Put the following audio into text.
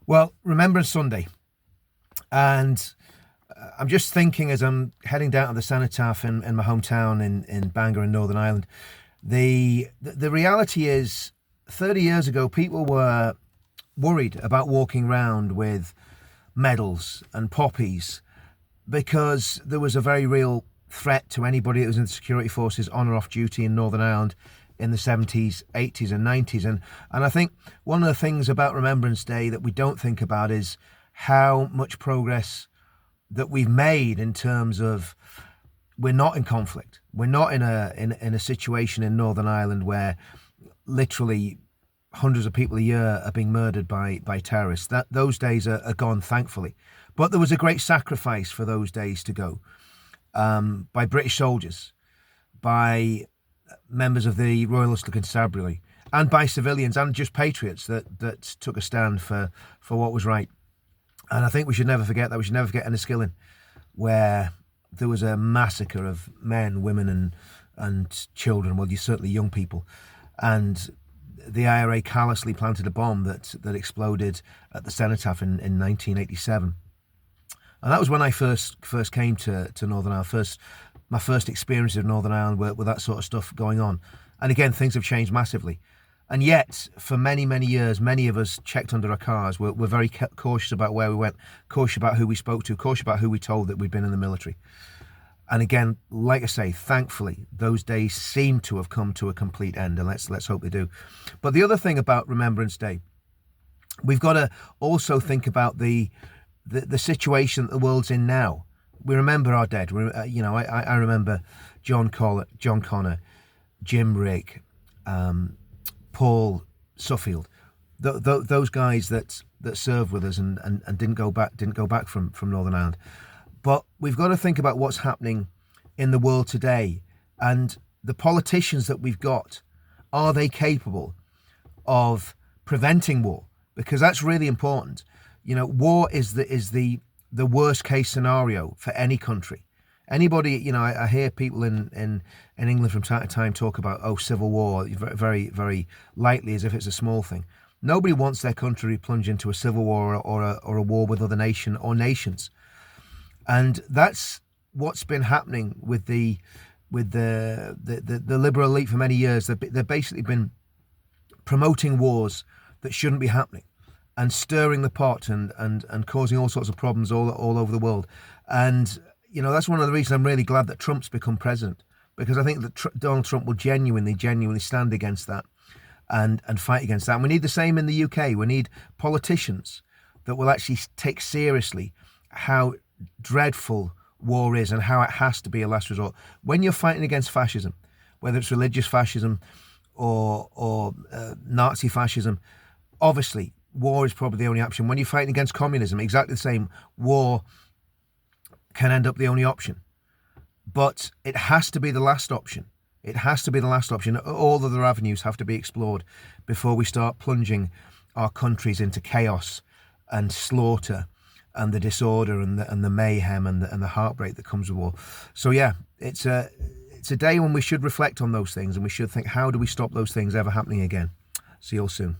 Well, Remembrance Sunday, and I'm just thinking as I'm heading down to the cenotaph in my hometown in Bangor in Northern Ireland. The reality is, 30 years ago, people were worried about walking around with medals and poppies because there was a very real threat to anybody that was in the security forces on or off duty in Northern Ireland in the 70s, 80s, and 90s. And I think one of the things about Remembrance Day that we don't think about is how much progress that we've made in terms of we're not in conflict. We're not in a situation in Northern Ireland where literally hundreds of people a year are being murdered by terrorists. That those days are gone, thankfully. But there was a great sacrifice for those days to go by British soldiers, by members of the Royal Ulster Constabulary, and by civilians and just patriots that took a stand for what was right. And I think we should never forget that. We should never forget Enniskillen, where there was a massacre of men, women, and children. Well, you certainly young people, and the IRA callously planted a bomb that exploded at the cenotaph in 1987. And that was when I first came to Northern Ireland. My first experience of Northern Ireland with that sort of stuff going on. And again, things have changed massively. And yet, for many, many years, many of us checked under our cars. We're very cautious about where we went, cautious about who we spoke to, cautious about who we told that we'd been in the military. And again, like I say, thankfully, those days seem to have come to a complete end, and let's hope they do. But the other thing about Remembrance Day, we've got to also think about the situation that the world's in now. We remember our dead. I remember John Connor, Jim Rigg, Paul Suffield, those guys that served with us and didn't go back from Northern Ireland. But we've got to think about what's happening in the world today, and the politicians that we've got. Are they capable of preventing war? Because that's really important. War is the worst case scenario for any country. Anybody, I hear people in England from time to time talk about, civil war, very, very lightly, as if it's a small thing. Nobody wants their country to plunge into a civil war or a war with other nation or nations. And that's what's been happening with the liberal elite for many years. They've basically been promoting wars that shouldn't be happening, and stirring the pot and causing all sorts of problems all over the world. And that's one of the reasons I'm really glad that Trump's become president, because I think that Donald Trump will genuinely stand against that and fight against that. And we need the same in the UK. We need politicians that will actually take seriously how dreadful war is and how it has to be a last resort. When you're fighting against fascism, whether it's religious fascism or Nazi fascism, obviously war is probably the only option. When you're fighting against communism, exactly the same. War can end up the only option. But it has to be the last option. It has to be the last option. All other avenues have to be explored before we start plunging our countries into chaos and slaughter and the disorder and the mayhem and the heartbreak that comes with war. So yeah, it's a day when we should reflect on those things, and we should think, how do we stop those things ever happening again? See you all soon.